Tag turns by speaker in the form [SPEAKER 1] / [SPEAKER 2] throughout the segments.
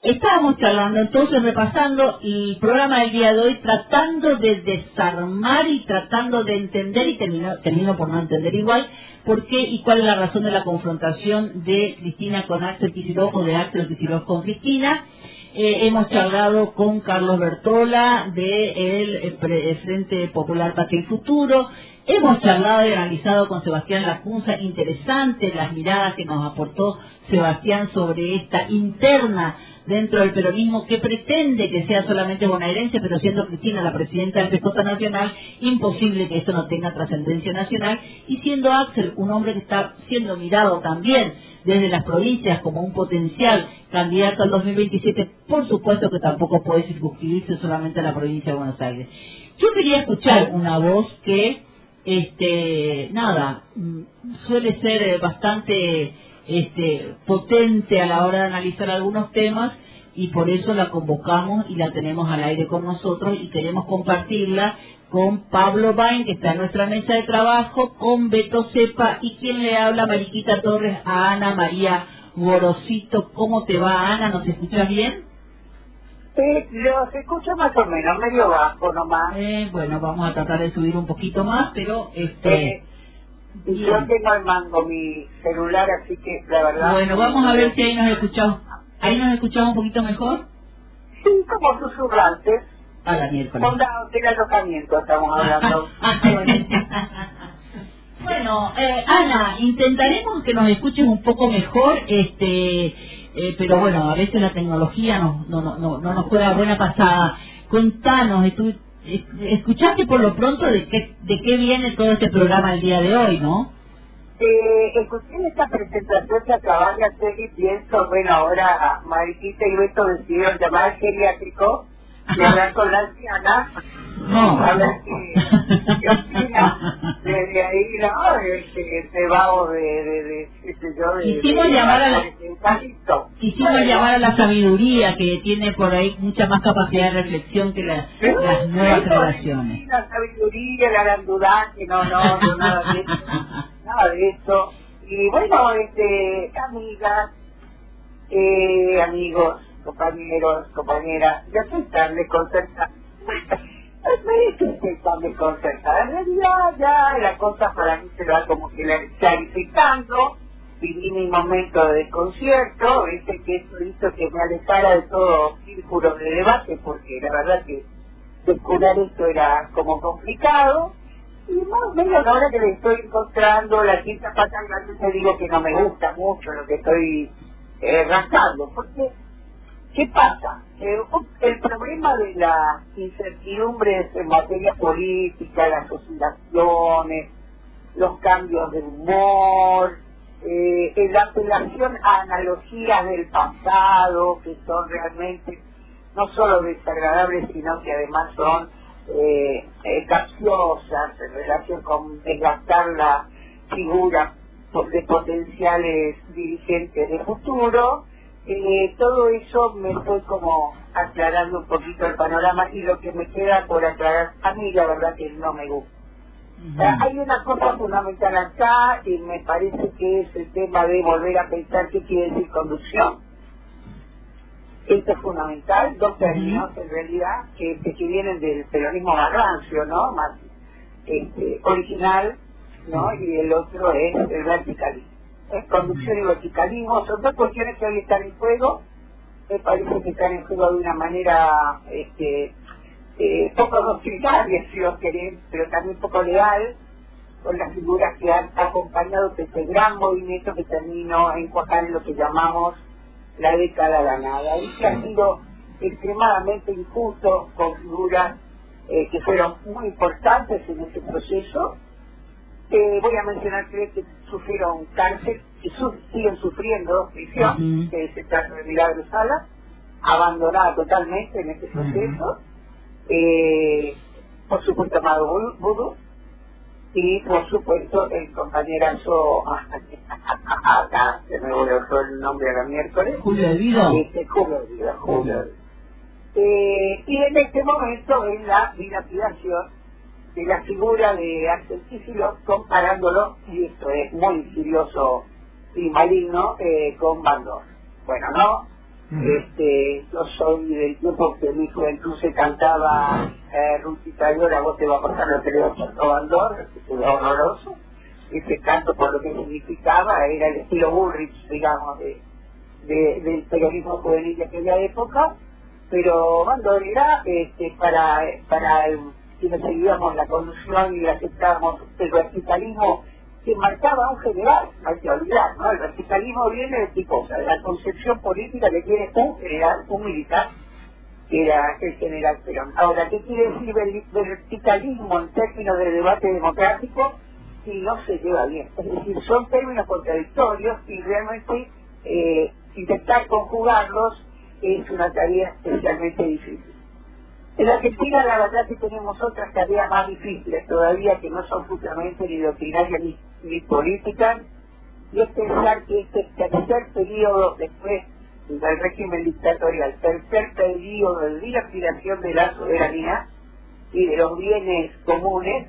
[SPEAKER 1] Estábamos charlando, entonces repasando el programa del día de hoy, tratando de desarmar y tratando de entender, y termino por no entender igual, por qué y cuál es la razón de la confrontación de Cristina con Axel Kicillof o de Axel Kicillof con Cristina. Hemos charlado con Carlos Bertola del Frente Popular Patria y Futuro. Hemos charlado y analizado con Sebastián Lacunza, interesante las miradas que nos aportó Sebastián sobre esta interna dentro del peronismo que pretende que sea solamente bonaerense, pero siendo Cristina la presidenta del PJ Nacional, imposible que esto no tenga trascendencia nacional, y siendo Axel un hombre que está siendo mirado también desde las provincias como un potencial candidato al 2027, por supuesto que tampoco puede circunscribirse solamente a la provincia de Buenos Aires. Yo quería escuchar una voz que, suele ser bastante potente a la hora de analizar algunos temas, y por eso la convocamos y la tenemos al aire con nosotros y queremos compartirla con Pablo Bain, que está en nuestra mesa de trabajo, con Beto Cepa y quien le habla, Mariquita Torres, a Ana María Gorosito. ¿Cómo te va, Ana? ¿Nos escuchas bien?
[SPEAKER 2] Los escucho más o menos, medio bajo nomás.
[SPEAKER 1] Bueno, vamos a tratar de subir un poquito más, pero
[SPEAKER 2] yo tengo al mango mi celular, así que la verdad...
[SPEAKER 1] Bueno, vamos a ver si ahí nos escuchamos. ¿Ahí nos escuchamos un poquito mejor?
[SPEAKER 2] Sí, como susurrantes.
[SPEAKER 1] A la miércoles.
[SPEAKER 2] Del alojamiento estamos hablando.
[SPEAKER 1] Bueno, Ana, intentaremos que nos escuches un poco mejor, pero bueno, a veces la tecnología no nos juega buena pasada. Contanos, escuchaste por lo pronto de qué viene todo este programa el día de hoy, ¿no?
[SPEAKER 2] Escuché esta presentación que acaban de hacer y pienso, bueno, ahora Mariquita y Beto decidieron llamar al geriátrico y hablar con la anciana.
[SPEAKER 1] No.
[SPEAKER 2] A ver qué opina desde ahí, ¿no? Este vago de
[SPEAKER 1] quisimos llamar a la sabiduría, que tiene por ahí mucha más capacidad de reflexión que las nuevas generaciones.
[SPEAKER 2] La sabiduría, la grandudaje, no, nada de eso. Nada de eso. Y bueno, amigas, amigos, compañeros, compañeras, ya estoy tan desconcertada. Estoy tan desconcertada. En realidad ya la cosa para mí se va como que clarificando. Viví mi momento de desconcierto, que eso hizo que me alejara de todo círculo de debate, porque la verdad que descubrir esto era como complicado. Y más o menos ahora que le estoy encontrando la quinta pata grande, te digo que no me gusta mucho lo que estoy rascando, porque ¿qué pasa? El problema de las incertidumbres en materia política, las oscilaciones, los cambios de humor, la apelación a analogías del pasado, que son realmente no solo desagradables, sino que además son capciosas en relación con desgastar la figura de potenciales dirigentes de futuro. Todo eso me estoy como aclarando un poquito el panorama, y lo que me queda por aclarar, a mí la verdad que no me gusta. Hay una cosa fundamental acá, y me parece que es el tema de volver a pensar qué quiere decir conducción. Esto es fundamental, dos términos en realidad que vienen del peronismo más rancio, ¿no? Más original, ¿no? Y el otro es el verticalismo. Conducción y verticalismo son dos cuestiones que hoy están en juego. Me parece que están en juego de una manera poco doctrinaria, si lo querés, pero también poco leal, con las figuras que han acompañado este gran movimiento que terminó en cuajar en lo que llamamos la década de la nada, y que ha sido extremadamente injusto con figuras que fueron muy importantes en ese proceso. Voy a mencionar tres que sufrieron cárcel, que siguen sufriendo prisión, que es el caso de Milagro Sala, abandonada totalmente en este proceso. Por supuesto Amado Vudú, y por supuesto el compañerazo acá se me volvió el nombre a la miércoles,
[SPEAKER 1] Julio Devido.
[SPEAKER 2] Julio. Y en este momento es la dilapidación de la figura de Axel Kicillof, comparándolo, y esto es muy insidioso y maligno con Bandor. Bueno, no, yo soy del tiempo que en mi juventud se cantaba Rutita Llora, vos te va a pasar lo que le va a pasar a Bandor, que era horroroso. Ese canto, por lo que significaba, era el estilo Bullrich, digamos, del periodismo juvenil de aquella época, pero Bandor era para quienes seguíamos la conducción y aceptábamos el verticalismo que marcaba un general, no hay que olvidar, ¿no? El verticalismo viene de tipo, o sea, de la concepción política que tiene un general, un militar, que era el general Perón. Ahora, ¿qué quiere decir verticalismo en términos de debate democrático? Si no se lleva bien. Es decir, son términos contradictorios y realmente intentar conjugarlos es una tarea especialmente difícil. En Argentina la verdad que tenemos otras tareas más difíciles todavía, que no son justamente ni doctrinarias ni políticas, y es pensar que este tercer periodo después del régimen dictatorial, tercer periodo de dilapidación de la soberanía y de los bienes comunes,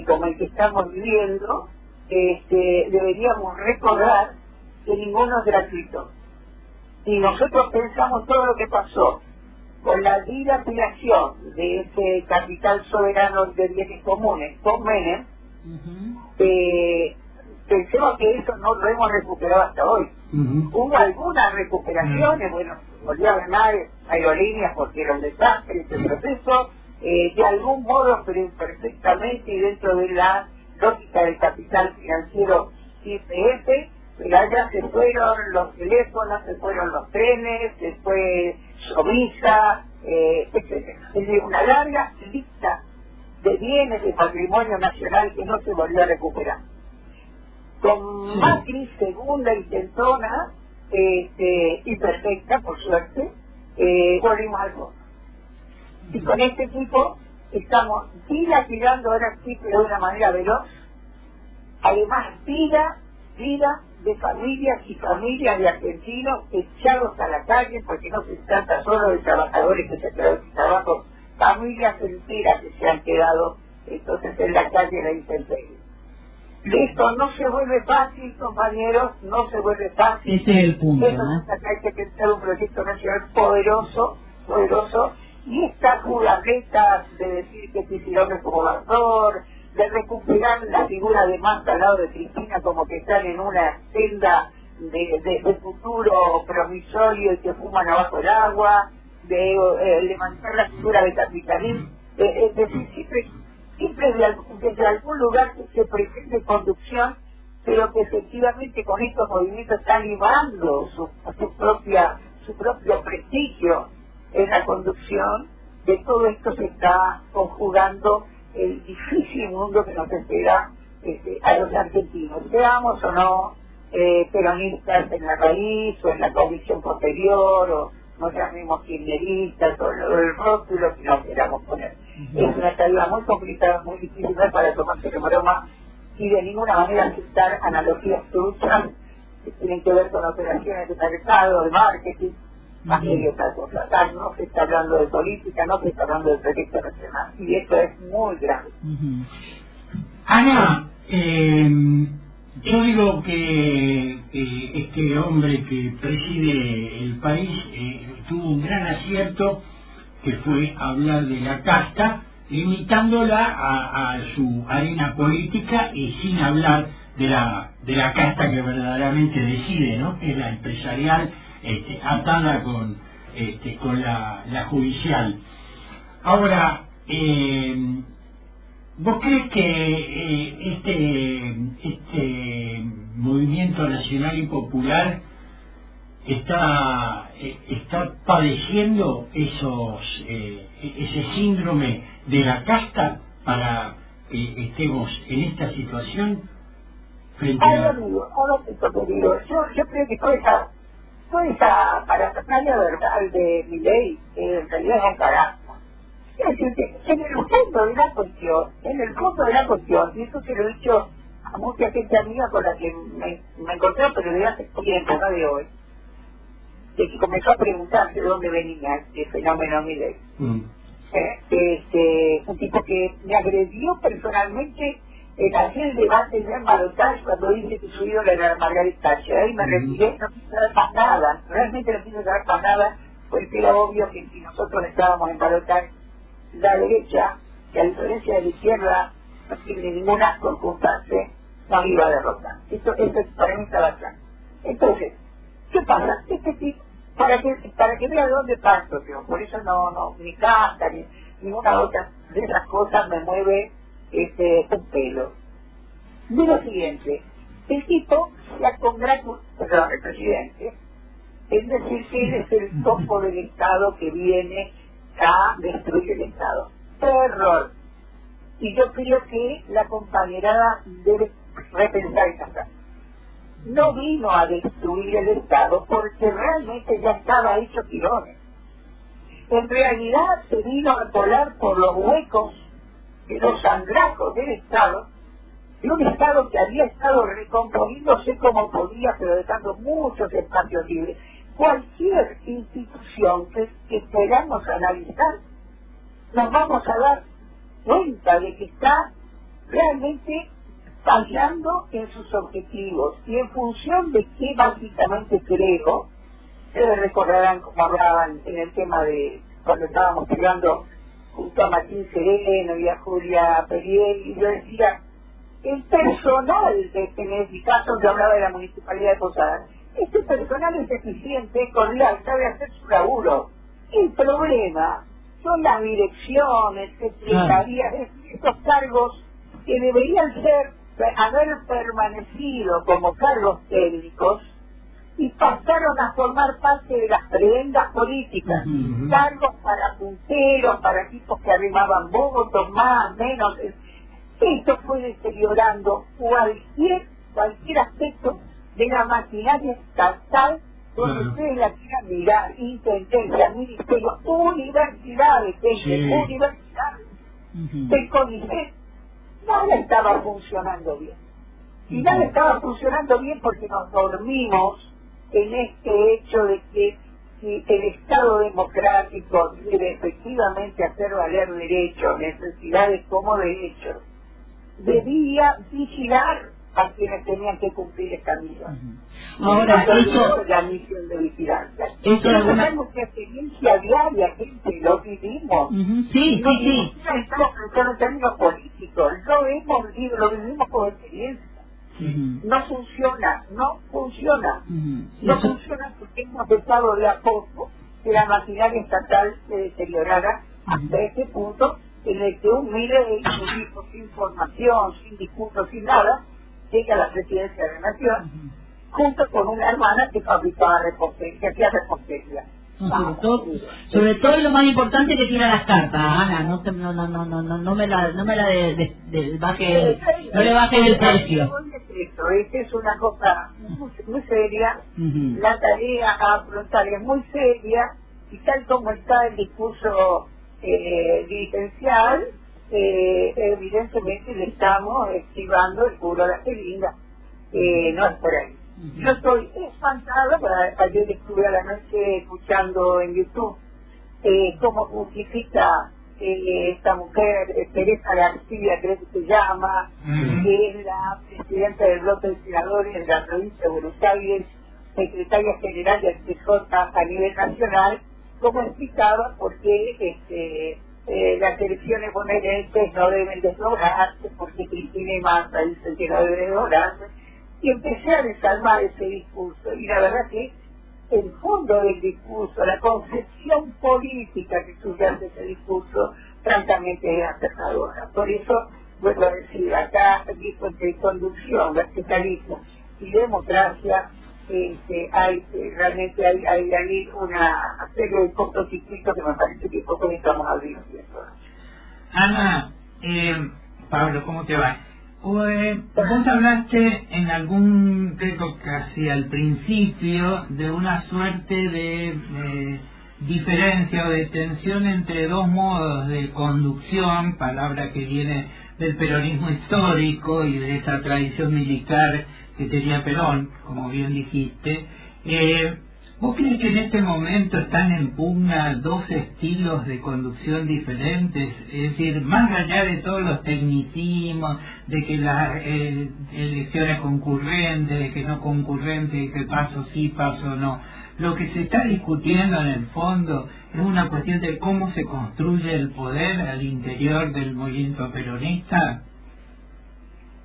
[SPEAKER 2] como el que estamos viviendo, deberíamos recordar que ninguno es gratuito. Y nosotros pensamos todo lo que pasó con la dilapidación de ese capital soberano de bienes comunes con Menem, pensemos que eso no lo hemos recuperado hasta hoy. Hubo algunas recuperaciones, bueno, volvió a ganar Aerolíneas porque era un desastre este proceso, de algún modo, pero imperfectamente y dentro de la lógica del capital financiero IPF, pero allá se fueron los teléfonos, se fueron los trenes, se fue Somisa, etc. Es decir, una larga lista de bienes de patrimonio nacional que no se volvió a recuperar. Con Macri, segunda intentona, imperfecta, por suerte, volvimos al fondo. Y con este tipo estamos dilapidando ahora sí, pero de una manera veloz, además vida de familias y familias de argentinos echados a la calle porque no se trata solo de trabajadores que se quedaron sin trabajo, familias enteras que se han quedado entonces en la calle de la intemperie. Esto no se vuelve fácil, compañeros, no se vuelve fácil.
[SPEAKER 1] Ese es el punto,
[SPEAKER 2] eso, ¿no? Hay que pensar un proyecto nacional poderoso, y estas jugarretas de decir que si hombre como Bandor, de recuperar la figura de Massa al lado de Cristina como que están en una senda de futuro promisorio y que fuman abajo el agua, de levantar la figura del capitalismo, es decir, siempre desde algún lugar que se presente conducción, pero que efectivamente con estos movimientos están libando su propio prestigio en la conducción. De todo esto se está conjugando el difícil mundo que nos espera a los argentinos, seamos o no peronistas en la raíz o en la convicción posterior, o nos llamemos kirchneristas o el rótulo que nos queramos poner. Es una tarea muy complicada, muy difícil para tomarse de broma y de ninguna manera aceptar analogías truchas que tienen que ver con operaciones de mercado, de marketing, más que otra cosa. Acá no se está hablando de política, no se está hablando de proyecto nacional, y esto es muy grave.
[SPEAKER 3] Ana, yo digo que este hombre que preside el país tuvo un gran acierto, que fue hablar de la casta, limitándola a su arena política y sin hablar de la casta que verdaderamente decide, ¿no? Que es la empresarial, atada con la judicial. Ahora, ¿vos crees que este movimiento nacional y popular está padeciendo ese síndrome de la casta para que estemos en esta situación frente a...
[SPEAKER 2] Yo creo que toda esa parafernalia verbal de Milei en realidad es un carajo. Es decir, que en el fondo de la cuestión, y eso se lo he dicho a mucha gente amiga con la que me encontré, pero de hace tiempo, no de hoy, de que comenzó a preguntarse de dónde venía este fenómeno Milei. Un tipo que me agredió personalmente hacía el debate ya en Balotage cuando dice que su ídolo era Margaret Thatcher. Ahí me retiré, no quise saber más nada, realmente no quise saber más nada, porque era obvio que si nosotros estábamos en Balotage, la derecha, que a diferencia de la izquierda, no tiene ningún asco en juntarse, no iba a derrotar. Esto para mí estaba claro. Entonces, ¿qué pasa? Este tipo, para que vea dónde parto yo, por eso no ni casta, ni ninguna otra de esas cosas me mueve un pelo. De lo siguiente, el tipo se ha congratulado, perdón, el presidente, es decir, que él es el topo del Estado que viene a destruir el Estado. Error. Y yo creo que la compañerada debe repensar esta frase. No vino a destruir el Estado porque realmente ya estaba hecho tirones. En realidad se vino a colar por los huecos de los sangrajos del Estado, de un Estado que había estado recomponiéndose como podía, pero dejando muchos espacios libres. Cualquier institución que queramos analizar, nos vamos a dar cuenta de que está realmente fallando en sus objetivos. Y en función de qué básicamente creo, ustedes recordarán como hablaban en el tema de cuando estábamos llegando junto a Martín Sereno y a Julia Periel, y yo decía, el personal, en mi caso yo hablaba de la Municipalidad de Posadas, este personal es eficiente, cordial, sabe hacer su laburo. El problema son las direcciones, secretarías, estos cargos que deberían haber permanecido como cargos técnicos y pasaron a formar parte de las prebendas políticas, cargos para punteros, para tipos que arrimaban votos, más, menos. Esto fue deteriorando cualquier aspecto de la maquinaria estatal donde ustedes la quieran mirar, intendencia, ministerio, universidades, del CONICET, nada estaba funcionando bien. Y nada estaba funcionando bien porque nos dormimos en este hecho de que si el Estado democrático quiere efectivamente hacer valer derechos, necesidades como derechos, debía vigilar a quienes tenían que cumplir esta misión.
[SPEAKER 1] Ahora, eso
[SPEAKER 2] es la misión de vigilancia.
[SPEAKER 1] Eso es
[SPEAKER 2] una experiencia diaria, gente, lo vivimos.
[SPEAKER 1] Sí.
[SPEAKER 2] Estamos pensando en términos políticos, lo vivimos como experiencia. No funciona. No funciona porque hemos dejado de a poco que la maquinaria estatal se deteriorara hasta este punto en el que un Milei sin formación, sin discurso, sin nada, llega a la presidencia de la nación, junto con una hermana que fabricaba repostería, que hacía repostería.
[SPEAKER 1] Sobre todo lo más importante que tira las cartas, Ana, no me la baje, no le baje el precio.
[SPEAKER 2] Esta es una cosa muy seria, la tarea a afrontar es muy seria, y tal como está el discurso dirigencial, evidentemente le estamos esquivando el culo a la jeringa, no es por ahí. Yo estoy espantada, ayer estuve a la noche escuchando en YouTube cómo justifica esta mujer, Teresa García, creo que se llama, que es la presidenta del bloque de senadores de la provincia de Buenos Aires, secretaria general del PJ a nivel nacional, como explicaba por qué las elecciones bonaerenses no deben desdobrarse, porque Cristina y Massa dicen que no deben desdobrarse, y empecé a desarmar ese discurso, y la verdad que el fondo del discurso, la concepción política que subyace ese discurso, francamente es aterradora. Por eso, vuelvo a decir, acá dijo entre conducción, verticalismo y democracia, realmente hay una serie de cortocircuitos que me parece que poco estamos abriendo.
[SPEAKER 4] Ana, Pablo, ¿cómo te va? Vos hablaste en algún, creo que casi al principio, de una suerte de diferencia o de tensión entre dos modos de conducción, palabra que viene del peronismo histórico y de esa tradición militar que tenía Perón, como bien dijiste, ¿Vos crees que en este momento están en pugna dos estilos de conducción diferentes? Es decir, más allá de todos los tecnicismos, de que las elecciones concurrentes, de que no concurrentes, de que paso sí, paso no. Lo que se está discutiendo en el fondo es una cuestión de cómo se construye el poder al interior del movimiento peronista.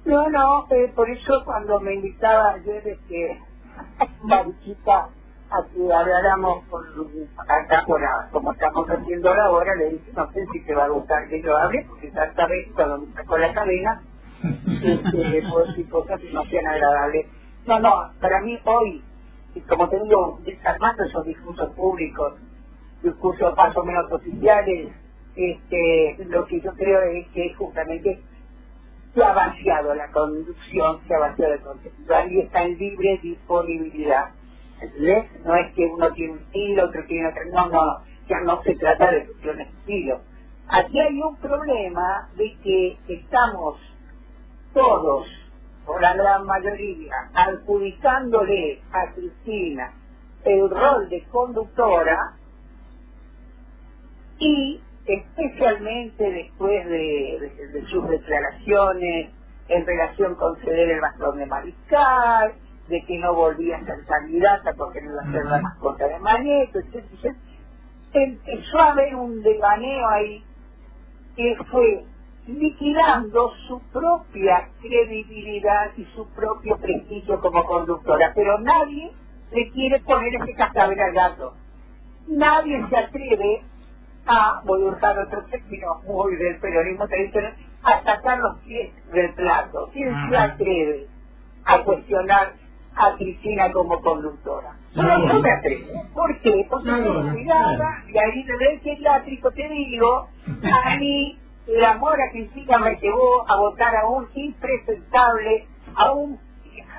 [SPEAKER 2] No, por eso cuando me invitaba ayer Mariquita a que habláramos acá como estamos haciendo ahora, le dije, no sé si te va a gustar que yo hable, porque esta vez cuando me sacó la cadena, le puedo decir cosas que no sean agradables. No, para mí hoy, como te digo, desarmando esos discursos públicos, discursos más o menos oficiales, lo que yo creo es que justamente se ha vaciado la conducción, se ha vaciado el contenido, ahí está en libre disponibilidad. ¿Ves? No es que uno tiene un estilo, otro tiene otro, no, ya no se trata de cuestión de estilo. Aquí hay un problema de que estamos todos, o la gran mayoría, adjudicándole a Cristina el rol de conductora, y especialmente después de sus declaraciones en relación con ceder el bastón de mariscal, de que no volvía a ser candidata porque no iba a ser la mascota de Mañeto, etc. Empezó a haber un devaneo ahí que fue liquidando su propia credibilidad y su propio prestigio como conductora, pero nadie le quiere poner ese cascabel al gato. Nadie se atreve a, voy a usar otro término muy del peronismo tradicional, a sacar los pies del plato. ¿Quién se atreve a cuestionar a Cristina como conductora? No me atrevo. ¿Por qué? Porque estoy cuidada, y ahí de ver que geriátrico te digo, a mí el amor a Cristina me llevó a votar a un impresentable, a un,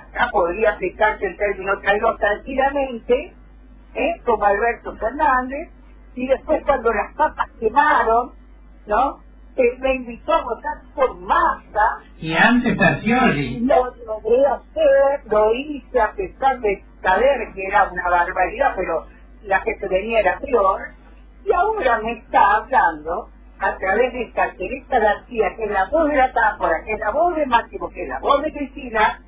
[SPEAKER 2] acá podría aplicarse el término traidor tranquilamente, como Alberto Fernández, y después cuando las papas quemaron, ¿no? Me invitó a votar por Massa.
[SPEAKER 4] Y antes a Scioli.
[SPEAKER 2] Lo logré hacer, lo hice a pesar de saber que era una barbaridad, pero la que se venía era peor. Y ahora me está hablando a través de esta Teresa García, que es la voz de la Támpora, que es la voz de Máximo, que es la voz de Cristina.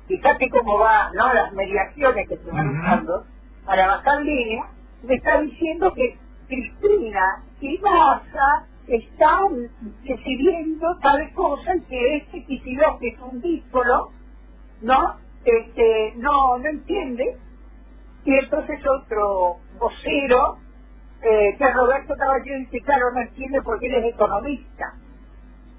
[SPEAKER 2] Fíjate cómo va, ¿no? Las mediaciones que se van usando para bajar línea. Me está diciendo que Cristina y Massa están decidiendo tal cosa, que Kicillof, que es un díscolo, ¿no? No entiende. Y entonces otro vocero, que Roberto Caballero, dice, claro, no entiende porque él es economista.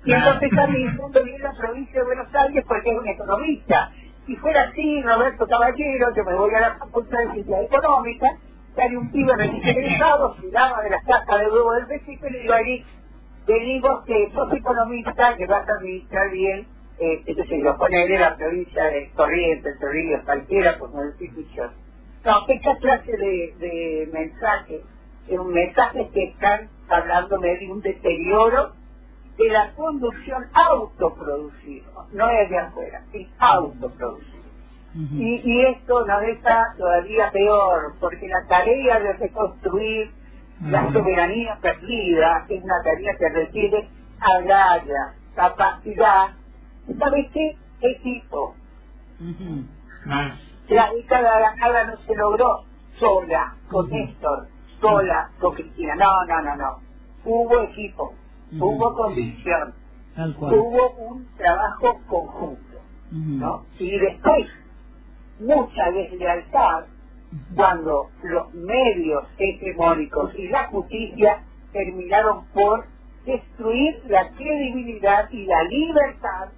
[SPEAKER 2] Y entonces está ministrando bien la provincia de Buenos Aires porque es un economista. Si fuera así, Roberto Caballero, que me voy a la Facultad de Ciencias Económicas, hay un pibe recién egresado, se daba de las casas de huevo del vecino, y le digo ahí, te digo que sos economista, que vas a administrar bien, entonces lo pone en la provincia de Corrientes, Entre Ríos, cualquiera, por no decir mucho. No, esta clase de mensajes, mensajes que están hablándome de un deterioro de la conducción autoproducida, no es de afuera, es autoproducida. Y esto nos deja todavía peor, porque la tarea de reconstruir la soberanía perdida es una tarea que requiere agallas, capacidad, ¿sabes qué? Equipo. La década ganada no se logró sola, con Néstor, sola, con Cristina, no. Hubo equipo, hubo convicción, hubo un trabajo conjunto, ¿no? Y después, mucha deslealtad cuando los medios hegemónicos y la justicia terminaron por destruir la credibilidad y la libertad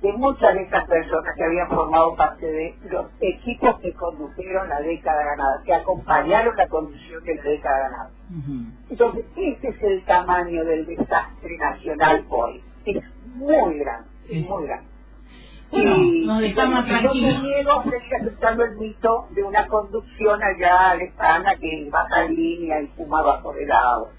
[SPEAKER 2] de muchas de esas personas que habían formado parte de los equipos que condujeron la década ganada, que acompañaron la conducción de la década ganada. Entonces, ese es el tamaño del desastre nacional hoy. Es muy grande, es muy grande.
[SPEAKER 1] Bueno, nos dejamos tranquilos.
[SPEAKER 2] Yo me niego a seguir aceptando el mito de una conducción allá lejana que baja línea y fumaba por el agua.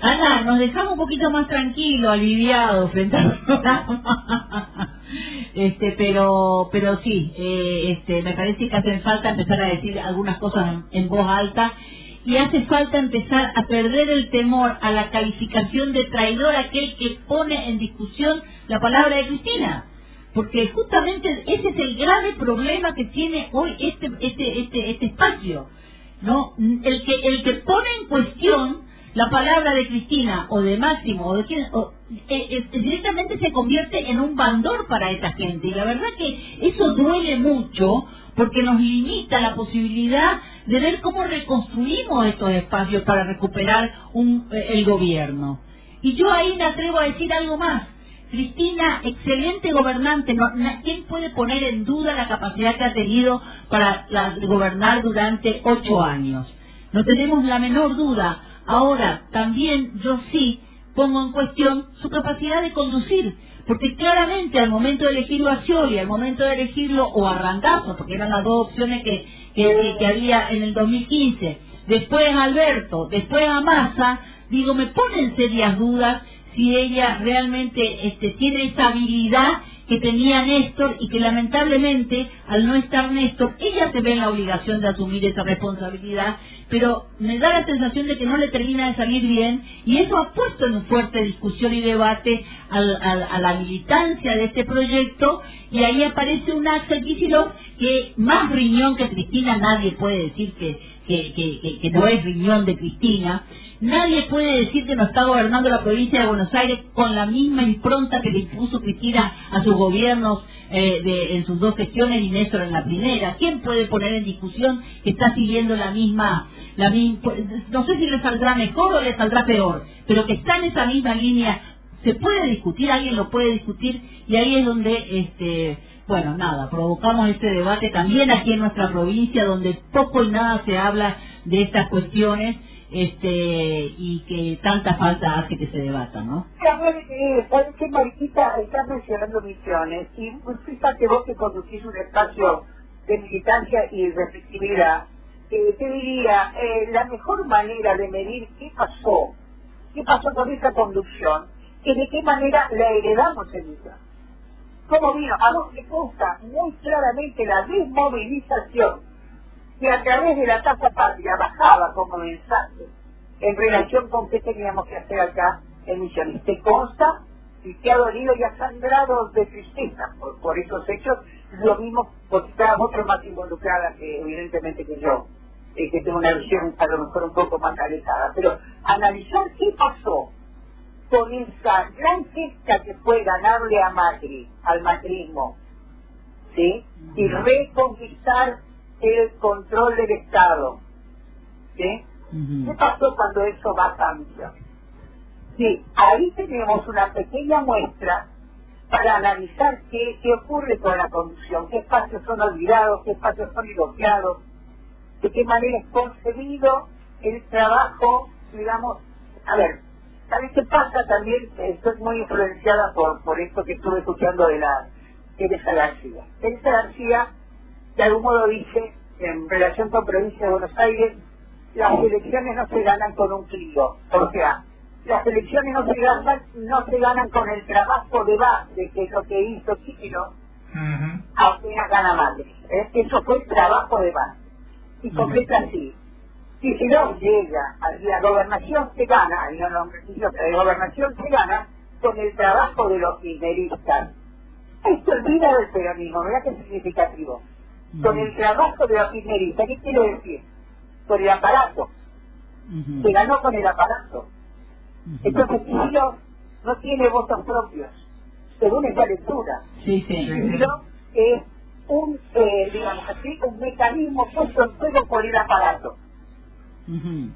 [SPEAKER 1] Ana, nos dejamos un poquito más tranquilos, aliviados frente al programa. pero sí, me parece que hace falta empezar a decir algunas cosas en voz alta, y hace falta empezar a perder el temor a la calificación de traidor aquel que pone en discusión la palabra de Cristina, porque justamente ese es el grave problema que tiene hoy este espacio, ¿no? El que pone en cuestión la palabra de Cristina o de Máximo o de quien directamente se convierte en un bandor para esta gente, y la verdad que eso duele mucho porque nos limita la posibilidad de ver cómo reconstruimos estos espacios para recuperar el gobierno. Y yo ahí me atrevo a decir algo más. Cristina, excelente gobernante, ¿quién puede poner en duda la capacidad que ha tenido para gobernar durante 8 años? No tenemos la menor duda. Ahora, también yo sí pongo en cuestión su capacidad de conducir, porque claramente al momento de elegirlo a Scioli, al momento de elegirlo o a Randazzo, porque eran las dos opciones que había en el 2015, después a Alberto, después a Massa, digo, me ponen serias dudas si ella realmente tiene esa habilidad que tenía Néstor, y que lamentablemente al no estar Néstor ella se ve en la obligación de asumir esa responsabilidad, pero me da la sensación de que no le termina de salir bien, y eso ha puesto en fuerte discusión y debate a la militancia de este proyecto, y ahí aparece un Axel Kicillof que más riñón que Cristina, nadie puede decir que no es riñón de Cristina. Nadie puede decir que no está gobernando la provincia de Buenos Aires con la misma impronta que le impuso Cristina a sus gobiernos en sus 2 gestiones y Néstor en la primera. ¿Quién puede poner en discusión que está siguiendo la misma, no sé si le saldrá mejor o le saldrá peor, pero que está en esa misma línea? Se puede discutir, alguien lo puede discutir, y ahí es donde bueno, nada, provocamos este debate también aquí en nuestra provincia, donde poco y nada se habla de estas cuestiones, y que tanta falta hace que se debata, ¿no?
[SPEAKER 2] ¿Sabes qué, Mariquita? Estás mencionando Misiones, y fíjate vos que conducís un espacio de militancia y reflexividad. Te diría, la mejor manera de medir qué pasó con esa conducción, y de qué manera la heredamos en ella. ¿Cómo vino? A vos te consta muy claramente la desmovilización que a través de la tasa patria bajaba como mensaje en relación con qué teníamos que hacer acá en Misiones. Te consta, y te ha dolido y ha sangrado de tristeza por esos hechos, lo mismo porque está mucho más involucrada que evidentemente que yo, que tengo una visión a lo mejor un poco más alejada, pero analizar qué pasó con esa gran gesta que fue ganarle a Macri, al macrismo, ¿sí? Y reconquistar el control del Estado, ¿sí? ¿Qué pasó cuando eso va a cambio? Sí, ahí tenemos una pequeña muestra para analizar qué ocurre con la conducción, qué espacios son olvidados, qué espacios son elogiados, de qué manera es concebido el trabajo, digamos. A ver, ¿sabes qué pasa también? Estoy muy influenciada por esto que estuve escuchando de Teresa García. Teresa García, de algún modo, dice, en relación con provincia de Buenos Aires, las elecciones no se ganan con un clio. O sea, las elecciones no se ganan con el trabajo de base, que es lo que hizo Kicillof, apenas gana Macri. Eso fue el trabajo de base. Y completa así. Kicillof llega, la gobernación se gana, y no la gobernación se gana con el trabajo de los kirchneristas. Esto olvida del peronismo, ¿verdad qué significativo? Con el trabajo de los kirchneristas, ¿qué quiero decir? Con el aparato. Se ganó con el aparato. Entonces Kicillof no tiene votos propios, según esa lectura. Kicillof es digamos así, un mecanismo puesto en juego por el aparato.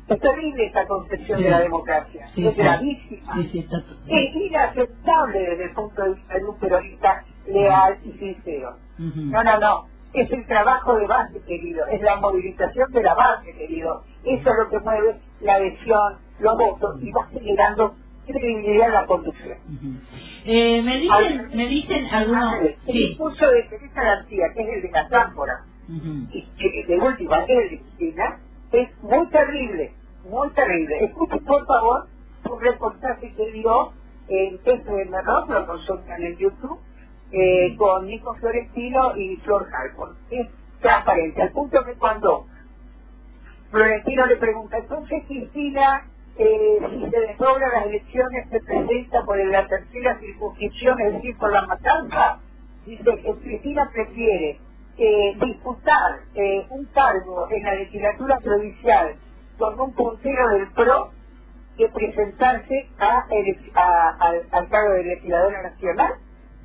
[SPEAKER 2] Es terrible esta concepción de la democracia, es gravísima, es inaceptable desde el punto de vista de un peronista leal y sincero. No, es el trabajo de base, querido, es la movilización de la base, querido, eso es lo que mueve la adhesión, los votos, y va generando credibilidad en la conducción.
[SPEAKER 1] Me dicen algunos...
[SPEAKER 2] El discurso de Teresa García, que es el de la Cámpora, y de última, que es el de Cristina, es muy terrible, muy terrible. Escuchen, por favor, un reportaje que dio en TCM Rock, lo consultan en YouTube, con Nico Florentino y Flor Halfon. Es transparente, al punto que cuando Florentino le pregunta, entonces Cristina, si se desdoblan las elecciones, se presenta por la tercera circunscripción, es decir, por La Matanza, dice que Cristina prefiere disputar un cargo en la legislatura provincial con un puntero del PRO que presentarse al cargo de legisladora nacional.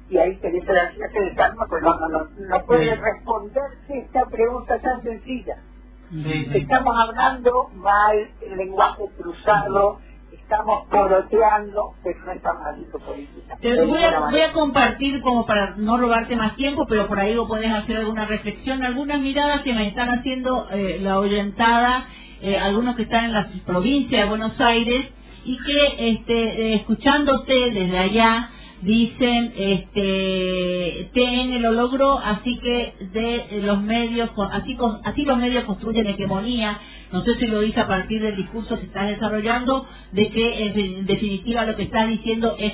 [SPEAKER 2] Y ahí Teresa García se desarma, pues no puede responderse esta pregunta tan sencilla. Estamos hablando mal, el lenguaje cruzado, estamos poroteando, pero no estamos haciendo política.
[SPEAKER 1] Voy a compartir, como para no robarte más tiempo, pero por ahí vos podés hacer alguna reflexión, algunas miradas que me están haciendo la oyentada, algunos que están en la provincia de Buenos Aires, y que escuchándote desde allá, dicen, TN lo logró, así que de los medios, así los medios construyen hegemonía. No sé si lo dice a partir del discurso que estás desarrollando, de que en definitiva lo que estás diciendo es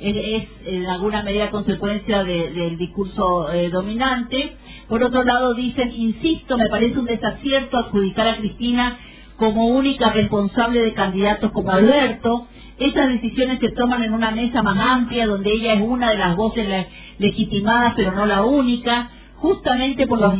[SPEAKER 1] en alguna medida consecuencia del discurso dominante. Por otro lado dicen, insisto, me parece un desacierto adjudicar a Cristina como única responsable de candidatos como Alberto. Estas decisiones se toman en una mesa más amplia, donde ella es una de las voces legitimadas, pero no la única, justamente por los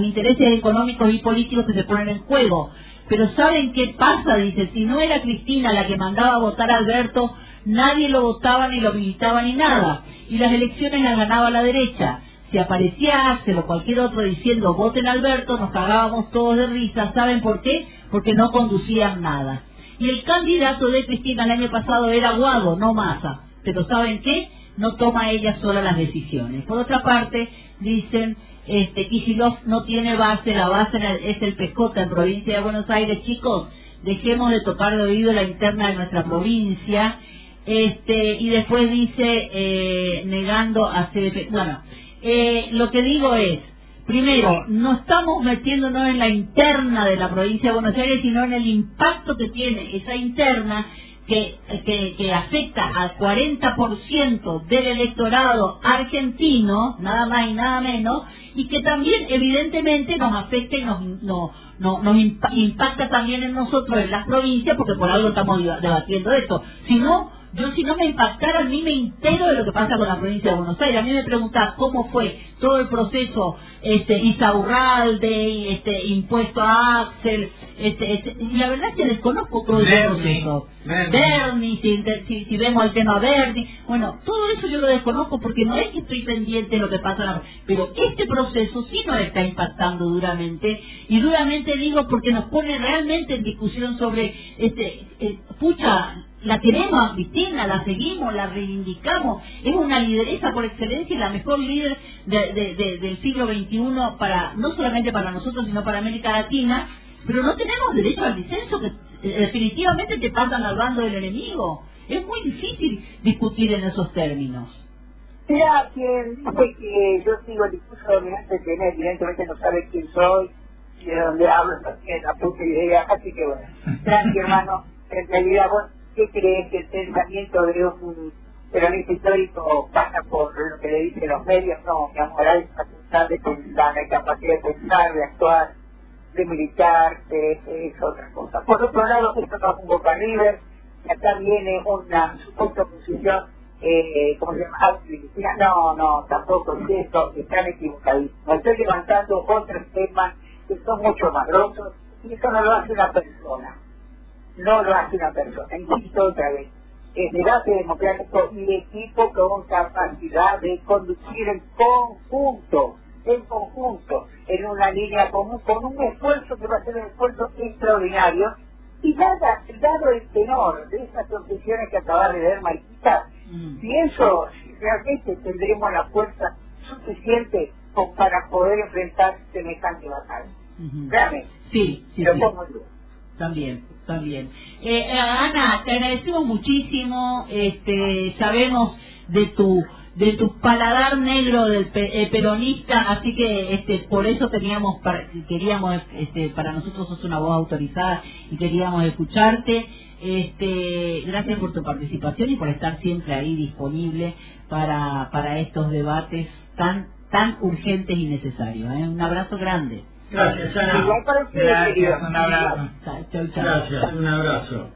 [SPEAKER 1] intereses económicos y políticos que se ponen en juego. Pero ¿saben qué pasa? Dice, si no era Cristina la que mandaba a votar a Alberto, nadie lo votaba, ni lo militaba, ni nada. Y las elecciones las ganaba la derecha. Si aparecía Axel o cualquier otro diciendo voten a Alberto, nos cagábamos todos de risa. ¿Saben por qué? Porque no conducían nada. Y el candidato de Cristina el año pasado era Guado, no Massa. Pero ¿saben qué? No toma ella sola las decisiones. Por otra parte, dicen, Kicillof no tiene base, la base es el PJ en provincia de Buenos Aires. Chicos, dejemos de tocar de oído la interna de nuestra provincia. Y después dice, negando a CDP. Bueno, lo que digo es, primero, no estamos metiéndonos en la interna de la provincia de Buenos Aires, sino en el impacto que tiene esa interna que afecta al 40% del electorado argentino, nada más y nada menos, y que también evidentemente nos afecta y nos impacta también en nosotros, en las provincias, porque por algo estamos debatiendo esto. Si no me impactara, a mí me entero de lo que pasa con la provincia de Buenos Aires. A mí me preguntás cómo fue todo el proceso Isaurralde, impuesto a Axel, y la verdad es que desconozco todo el proceso. Bernie, si vemos el tema Bernie, bueno, todo eso yo lo desconozco porque no es que estoy pendiente de lo que pasa, pero este proceso sí nos está impactando duramente, y duramente digo porque nos pone realmente en discusión sobre, la queremos a Cristina, la seguimos, la reivindicamos, es una lideresa por excelencia y la mejor líder del siglo XXI, no solamente para nosotros, sino para América Latina, pero no tenemos derecho al disenso, que definitivamente te pasan al bando del enemigo. Es muy difícil discutir en esos términos.
[SPEAKER 2] Mira, quien dice que yo sigo el discurso dominante, que evidentemente no sabe quién soy y de dónde hablo, no tiene la puta idea, así que bueno, tranqui hermano, en realidad vos, ¿qué crees que el pensamiento de un peronista histórico pasa por lo que le dicen los medios? No, mi amor, hay capacidad de pensar, hay capacidad de pensar, de actuar, de militar, es otra cosa. Por otro lado, esto no es un Boca River, y acá viene una supuesta posición, ¿cómo se llama? No, tampoco es eso, están equivocadísimos. Estoy levantando otros temas que son mucho más grosos, y eso no lo hace una persona. No lo hace una persona, insisto otra vez. Es debate democrático y equipo con capacidad de conducir en conjunto, en una línea común, con un esfuerzo que va a ser un esfuerzo extraordinario. Y dado el tenor de esas confesiones que acabas de ver, Mariquita, pienso si realmente tendremos la fuerza suficiente para poder enfrentar semejante batalla. ¿Realmente?
[SPEAKER 1] Sí.
[SPEAKER 2] Lo pongo en duda.
[SPEAKER 1] También. Ana, te agradecemos muchísimo, sabemos de tu paladar negro del peronista, así que por eso queríamos para nosotros sos una voz autorizada y queríamos escucharte. Gracias por tu participación y por estar siempre ahí disponible para estos debates tan urgentes y necesarios. Un abrazo grande.
[SPEAKER 3] Gracias, Ana.
[SPEAKER 2] Igual para ustedes,
[SPEAKER 4] Gracias,
[SPEAKER 2] queridos.
[SPEAKER 4] un abrazo.
[SPEAKER 1] Chau, chau.
[SPEAKER 3] Gracias, un abrazo.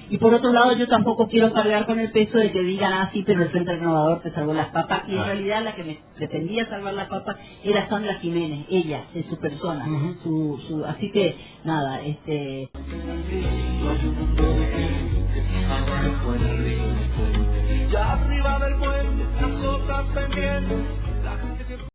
[SPEAKER 1] Y por otro lado, yo tampoco quiero cargar con el peso de que digan, ah, sí, pero el Frente Renovador te salvó las papas. Y en realidad la que me pretendía salvar las papas era Sandra Jiménez, ella, es su persona. Así que, nada,